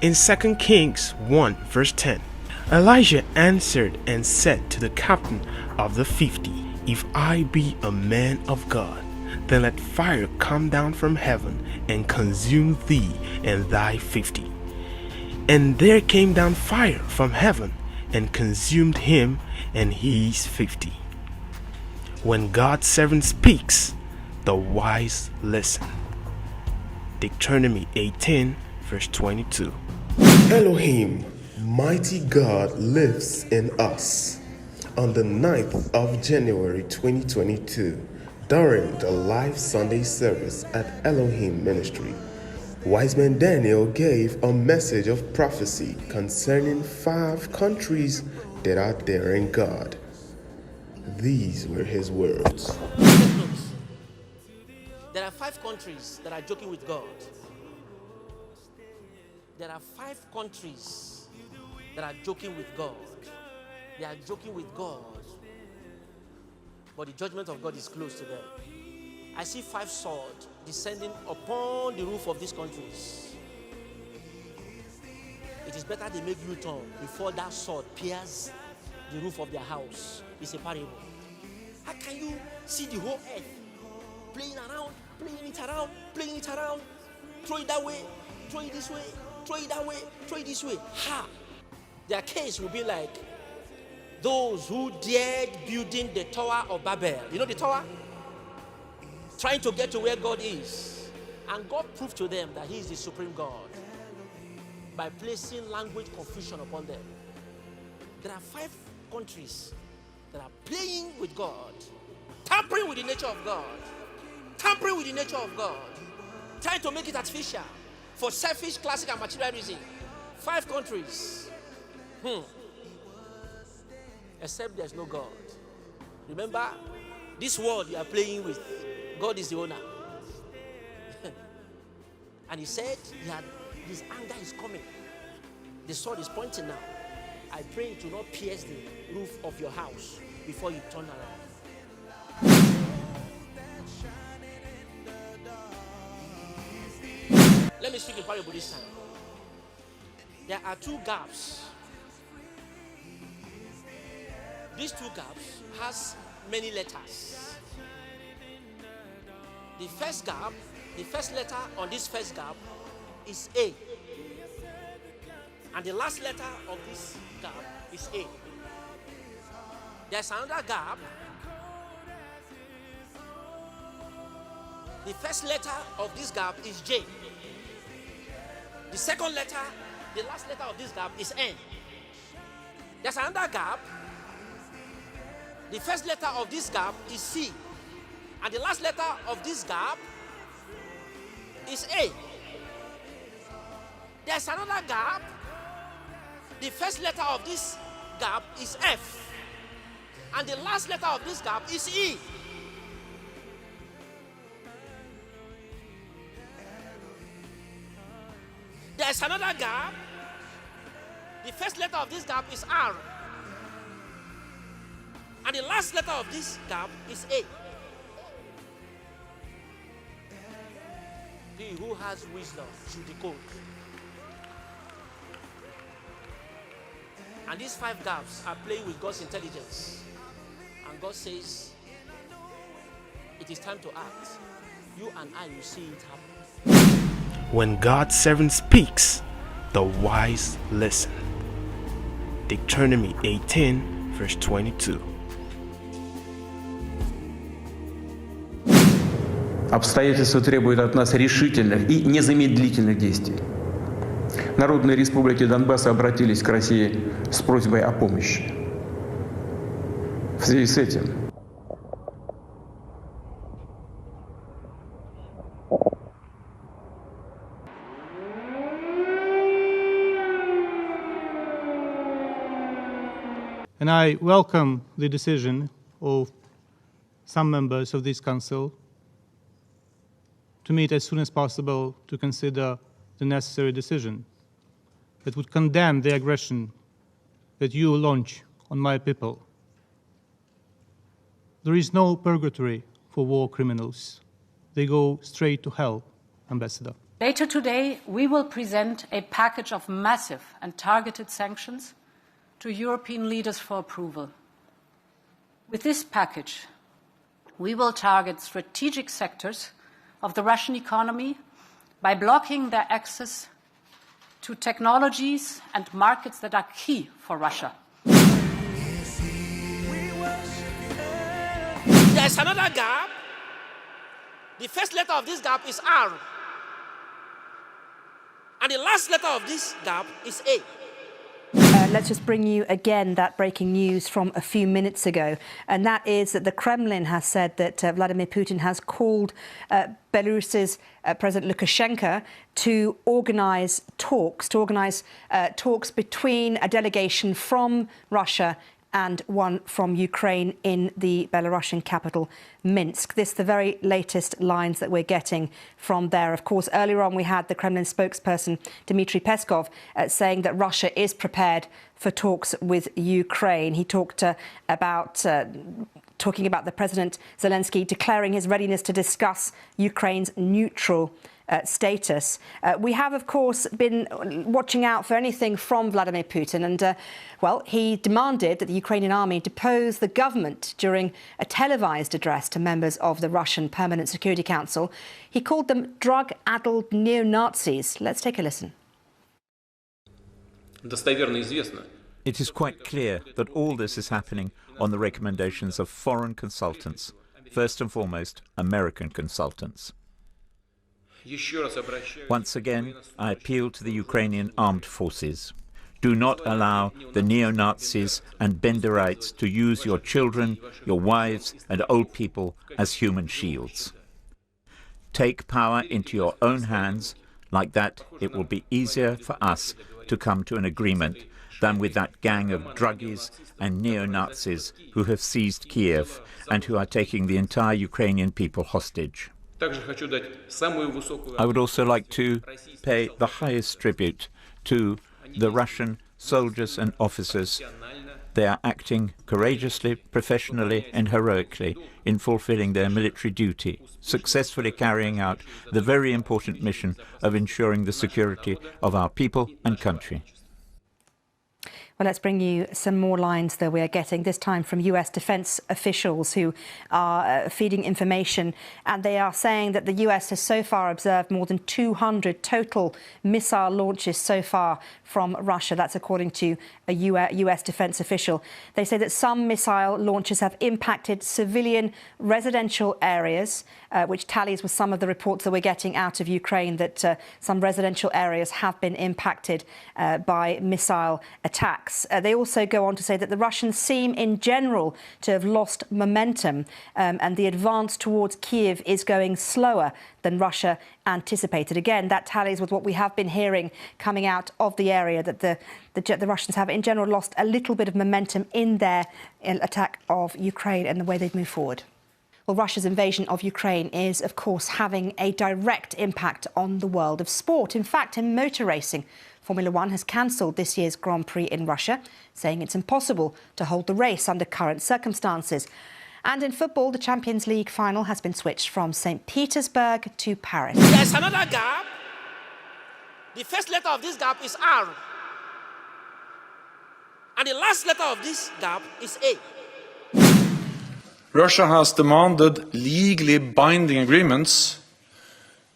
In 2 Kings 1 verse 10, Elijah answered and said to the captain of the 50, If I be a man of God, then let fire come down from heaven and consume thee and thy 50. And there came down fire from heaven and consumed him and his 50. When God's servant speaks, the wise listen. Deuteronomy 18 verse 22. Elohim, mighty God, lives in us. On the 9th of January 2022, during the live Sunday service at Elohim Ministry, Wiseman Daniel gave a message of prophecy concerning 5 countries that are daring God. These were his words. There are 5 countries that are joking with God. There are 5 countries that are joking with God. They are joking with God. But the judgment of God is close to them. I see 5 swords descending upon the roof of these countries. It is better they make U-turn before that sword pierces the roof of their house. It's a parable. How can you see the whole earth playing around, playing it around, throw it that way, throw it this way, throw it that way, throw it this way? Ha! Their case will be like those who dared building the Tower of Babel. You know the tower? Trying to get to where God is. And God proved to them that he is the supreme God by placing language confusion upon them. There are 5 countries that are playing with God, tampering with the nature of God, tampering with the nature of God, trying to make it artificial for selfish, classic, and material reason. 5 countries. Except there's no God. Remember, this world you are playing with, God is the owner. And he said his anger is coming. The sword is pointing now. I pray it will not pierce the roof of your house before you turn around. Let me speak in parable this time. There are 2 gaps. These 2 gaps has many letters. The first gap, the first letter on this first gap is A. And the last letter of this gap is A. There's another gap. The first letter of this gap is J. The second letter, the last letter of this gap is N. There's another gap. The first letter of this gap is C. And the last letter of this gap is A. There's another gap. The first letter of this gap is F. And the last letter of this gap is E. There's another gap. The first letter of this gap is R. And the last letter of this gap is A. He who has wisdom should decode. And these 5 gaps are playing with God's intelligence. And God says, it is time to act. You and I will see it happen. When God's servant speaks, the wise listen. Deuteronomy 18 verse 22. Обстоятельства требуют от нас решительных и незамедлительных действий. Народные республики Донбасса обратились к России с просьбой о помощи. В связи с этим And I welcome the decision of some members of this council to meet as soon as possible to consider the necessary decision that would condemn the aggression that you launch on my people. There is no purgatory for war criminals. They go straight to hell, Ambassador. Later today, we will present a package of massive and targeted sanctions to European leaders for approval. With this package, we will target strategic sectors of the Russian economy by blocking their access to technologies and markets that are key for Russia. There's another gap. The first letter of this gap is R. And the last letter of this gap is A. Let's just bring you again that breaking news from a few minutes ago, and that is that the Kremlin has said that Vladimir Putin has called Belarus's President Lukashenko to organise talks, between a delegation from Russia and one from Ukraine in the Belarusian capital, Minsk. This the very latest lines that we're getting from there. Of course, earlier on we had the Kremlin spokesperson Dmitry Peskov saying that Russia is prepared for talks with Ukraine. He talked talking about the President Zelensky declaring his readiness to discuss Ukraine's neutral status. We have, of course, been watching out for anything from Vladimir Putin and, well, he demanded that the Ukrainian army depose the government during a televised address to members of the Russian Permanent Security Council. He called them drug-addled neo-Nazis. Let's take a listen. It is quite clear that all this is happening on the recommendations of foreign consultants, first and foremost American consultants. Once again, I appeal to the Ukrainian armed forces. Do not allow the neo-Nazis and Benderites to use your children, your wives and old people as human shields. Take power into your own hands. Like that, it will be easier for us to come to an agreement than with that gang of druggies and neo-Nazis who have seized Kiev and who are taking the entire Ukrainian people hostage. I would also like to pay the highest tribute to the Russian soldiers and officers. They are acting courageously, professionally and heroically in fulfilling their military duty, successfully carrying out the very important mission of ensuring the security of our people and country. Well, let's bring you some more lines that we are getting, this time from US defense officials who are feeding information. And they are saying that the US has so far observed more than 200 total missile launches so far from Russia. That's according to a US defense official. They say that some missile launches have impacted civilian residential areas, which tallies with some of the reports that we're getting out of Ukraine that some residential areas have been impacted by missile attacks. They also go on to say that the Russians seem in general to have lost momentum and the advance towards Kiev is going slower than Russia anticipated. Again, that tallies with what we have been hearing coming out of the area, that the Russians have in general lost a little bit of momentum in their attack of Ukraine and the way they've moved forward. Well, Russia's invasion of Ukraine is, of course, having a direct impact on the world of sport. In fact, in motor racing, Formula One has cancelled this year's Grand Prix in Russia, saying it's impossible to hold the race under current circumstances. And in football, the Champions League final has been switched from St. Petersburg to Paris. There's another gap. The first letter of this gap is R. And the last letter of this gap is A. Russia has demanded legally binding agreements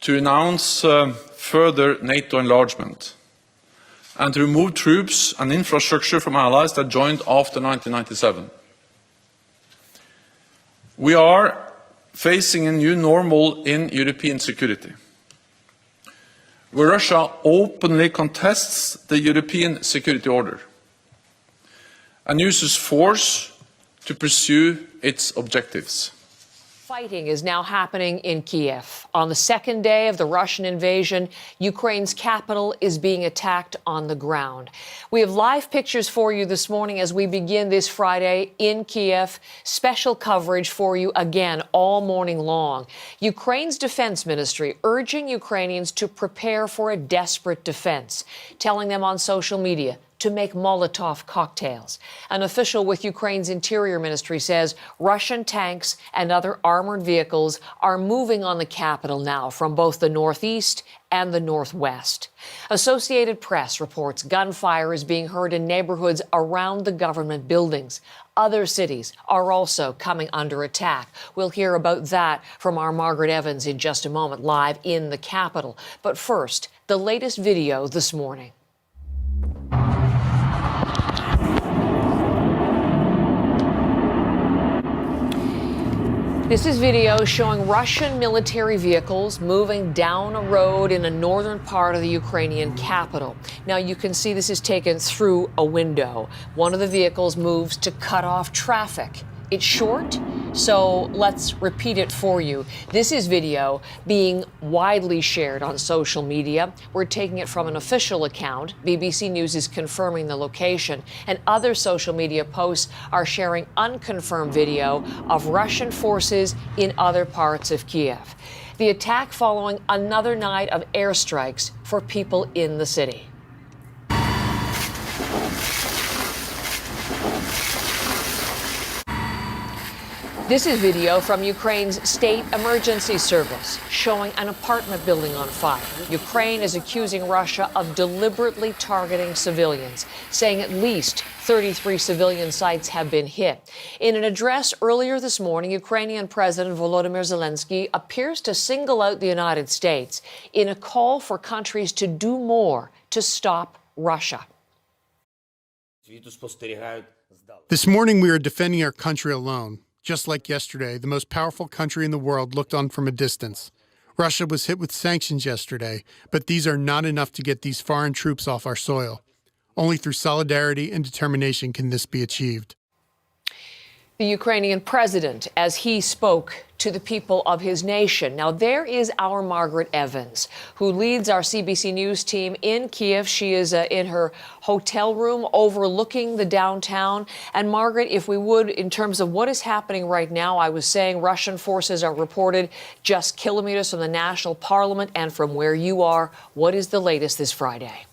to announce further NATO enlargement and to remove troops and infrastructure from allies that joined after 1997. We are facing a new normal in European security, where Russia openly contests the European security order and uses force to pursue its objectives. Fighting is now happening in Kiev. On the second day of the Russian invasion, Ukraine's capital is being attacked on the ground. We have live pictures for you this morning as we begin this Friday in Kiev. Special coverage for you again all morning long. Ukraine's defense ministry urging Ukrainians to prepare for a desperate defense, telling them on social media to make Molotov cocktails. An official with Ukraine's Interior Ministry says Russian tanks and other armored vehicles are moving on the capital now from both the northeast and the northwest. Associated Press reports gunfire is being heard in neighborhoods around the government buildings. Other cities are also coming under attack. We'll hear about that from our Margaret Evans in just a moment, live in the capital. But first, the latest video this morning. This is video showing Russian military vehicles moving down a road in a northern part of the Ukrainian capital. Now, you can see this is taken through a window. One of the vehicles moves to cut off traffic. It's short, so let's repeat it for you. This is video being widely shared on social media. We're taking it from an official account. BBC News is confirming the location, and other social media posts are sharing unconfirmed video of Russian forces in other parts of Kiev. The attack following another night of airstrikes for people in the city. This is video from Ukraine's State Emergency Service showing an apartment building on fire. Ukraine is accusing Russia of deliberately targeting civilians, saying at least 33 civilian sites have been hit. In an address earlier this morning, Ukrainian President Volodymyr Zelensky appears to single out the United States in a call for countries to do more to stop Russia. This morning, we are defending our country alone. Just like yesterday, the most powerful country in the world looked on from a distance. Russia was hit with sanctions yesterday, but these are not enough to get these foreign troops off our soil. Only through solidarity and determination can this be achieved. The Ukrainian president, as he spoke to the people of his nation. Now, there is our Margaret Evans, who leads our CBC News team in Kiev. She is in her hotel room overlooking the downtown. And Margaret, if we would, in terms of what is happening right now, I was saying Russian forces are reported just kilometers from the National Parliament and from where you are. What is the latest this Friday?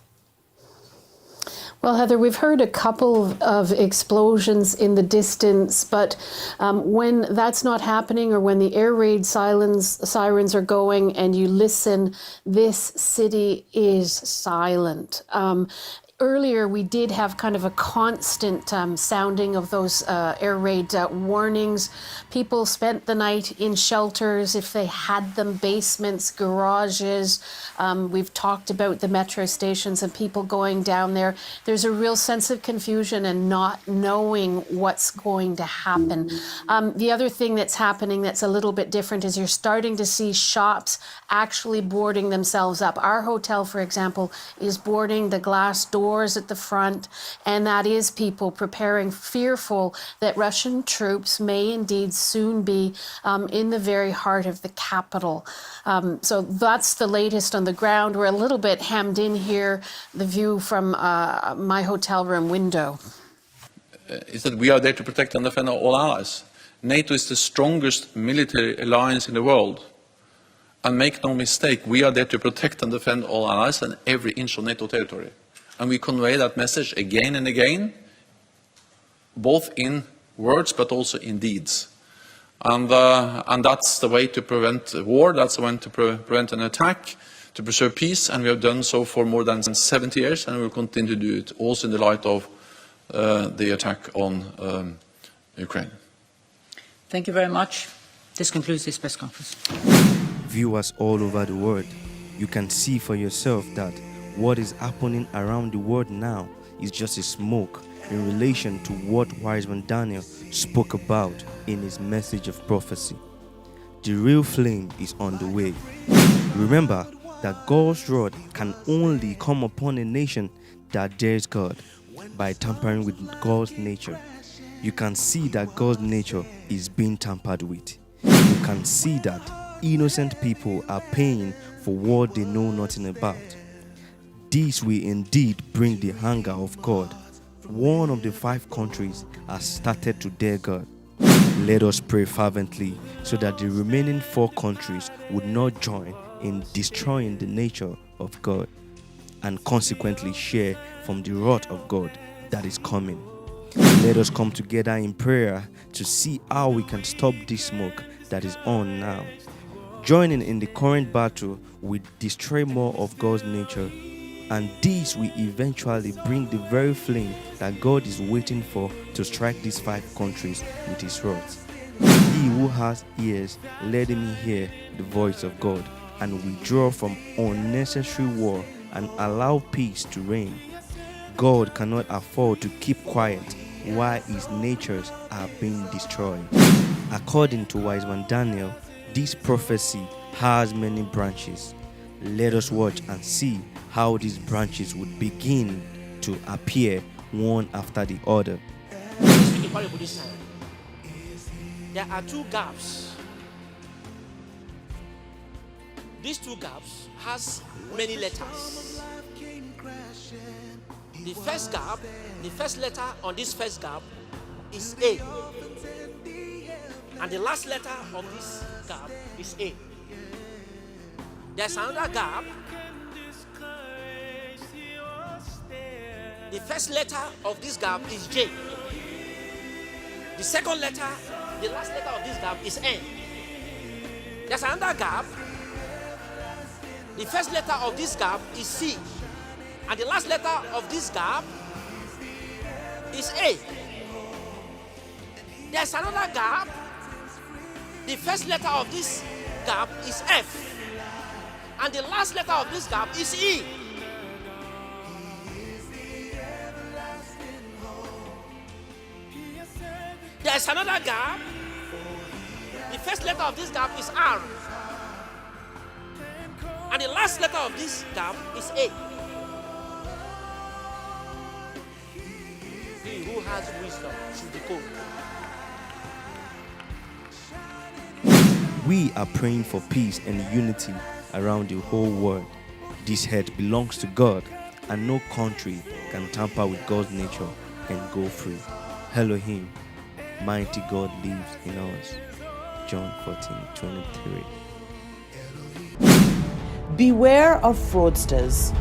Well, Heather, we've heard a couple of explosions in the distance, but when that's not happening or when the air raid sirens are going and you listen, this city is silent. Earlier, we did have kind of a constant sounding of those air raid warnings. People spent the night in shelters, if they had them, basements, garages. We've talked about the metro stations and people going down there. There's a real sense of confusion and not knowing what's going to happen. The other thing that's happening that's a little bit different is you're starting to see shops actually boarding themselves up. Our hotel, for example, is boarding the glass doors at the front, and that is people preparing, fearful that Russian troops may indeed soon be in the very heart of the capital. So that's the latest on the ground. We're a little bit hemmed in here, the view from my hotel room window. Is that we are there to protect and defend all allies. NATO is the strongest military alliance in the world. And make no mistake, we are there to protect and defend all allies and every inch of NATO territory. And we convey that message again and again, both in words but also in deeds. And that's the way to prevent war, that's the way to prevent an attack, to preserve peace, and we have done so for more than 70 years, and we will continue to do it, also in the light of the attack on Ukraine. Thank you very much. This concludes this press conference. Viewers all over the world, you can see for yourself that what is happening around the world now is just a smoke in relation to what Wiseman Daniel spoke about in his message of prophecy. The real flame is on the way. Remember that God's wrath can only come upon a nation that dares God by tampering with God's nature. You can see that God's nature is being tampered with. You can see that innocent people are paying for what they know nothing about. This will indeed bring the anger of God. One of the 5 countries has started to dare God. Let us pray fervently so that the remaining 4 countries would not join in destroying the nature of God. and consequently share from the wrath of God that is coming. Let us come together in prayer to see how we can stop this smoke that is on now. Joining in the current battle will destroy more of God's nature, and this will eventually bring the very flame that God is waiting for to strike these 5 countries with his wrath. He who has ears, let him hear the voice of God and withdraw from unnecessary war and allow peace to reign. God cannot afford to keep quiet while his natures are being destroyed. According to Wiseman Daniel, this prophecy has many branches. Let us watch and see how these branches would begin to appear one after the other. There are 2 gaps. These 2 gaps has many letters. The first gap, the first letter on this first gap is A. And the last letter of this gap is A. There's another gap. The first letter of this gap is J. The second letter, the last letter of this gap is N. There's another gap. The first letter of this gap is C. And the last letter of this gap is A. There's another gap. The first letter of this gap is F. And the last letter of this gap is E. There's another gap. The first letter of this gap is R. And the last letter of this gap is A. He who has wisdom should decode. We are praying for peace and unity around the whole world. This head belongs to God, and no country can tamper with God's nature and go free. ELOHIM, mighty God lives in us. John 14:23. Beware of fraudsters.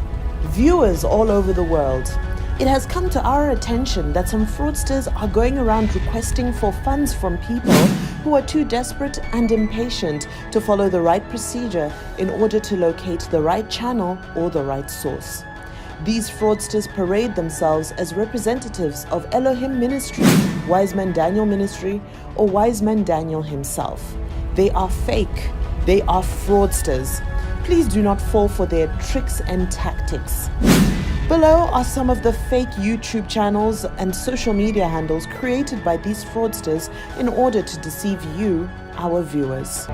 Viewers all over the world, it has come to our attention that some fraudsters are going around requesting for funds from people who are too desperate and impatient to follow the right procedure in order to locate the right channel or the right source. These fraudsters parade themselves as representatives of ELOHIM Ministry, Wiseman Daniel Ministry, or Wiseman Daniel himself. They are fake. They are fraudsters. Please do not fall for their tricks and tactics. Below are some of the fake YouTube channels and social media handles created by these fraudsters in order to deceive you, our viewers.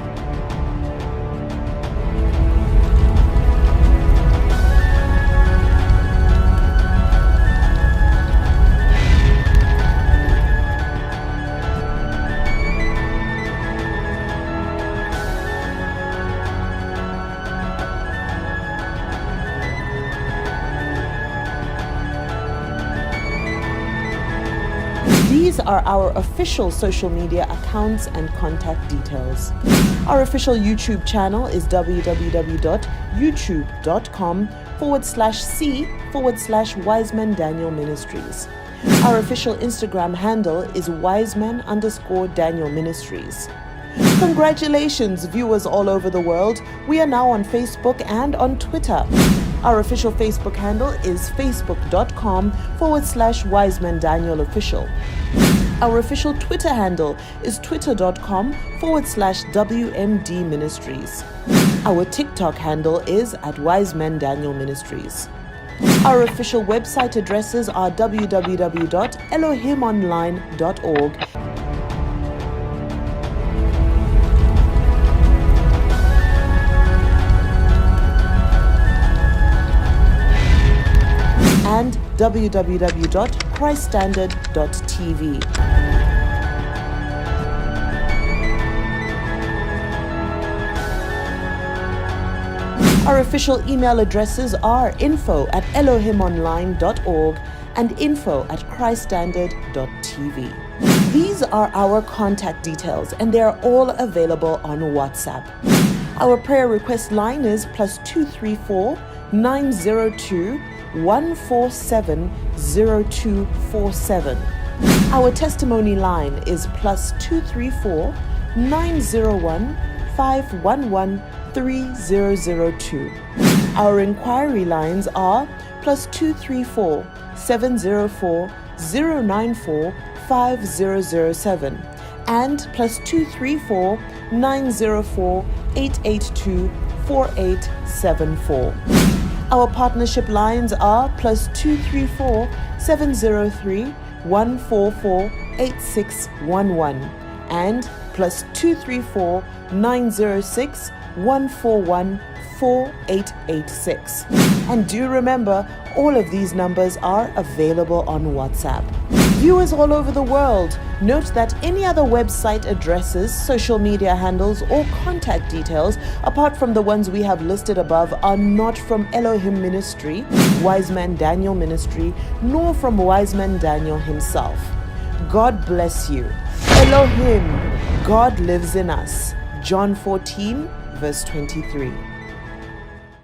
These are our official social media accounts and contact details. Our official YouTube channel is www.youtube.com/C/Wiseman Daniel Ministries. Our official Instagram handle is Wiseman_Daniel Ministries. Congratulations, viewers all over the world. We are now on Facebook and on Twitter. Our official Facebook handle is facebook.com/Wiseman Daniel Official. Our official Twitter handle is twitter.com/WMD Ministries. Our TikTok handle is @Wiseman Daniel Ministries. Our official website addresses are www.elohimonline.org and www.christstandard.tv. Our official email addresses are info@elohimonline.org and info@christstandard.tv. These are our contact details and they are all available on WhatsApp. Our prayer request line is +234 902 147 0247. Our testimony line is +234 901 511 3002. Our inquiry lines are +234 704 094 5007 and +234 904 882 4874. Our partnership lines are +234 703 144 8611 and +234 906 141 4886. And do remember, all of these numbers are available on WhatsApp. Viewers all over the world, note that any other website addresses, social media handles, or contact details, apart from the ones we have listed above, are not from ELOHIM Ministry, Wiseman Daniel Ministry, nor from Wiseman Daniel himself. God bless you. ELOHIM, God lives in us. John 14, verse 23.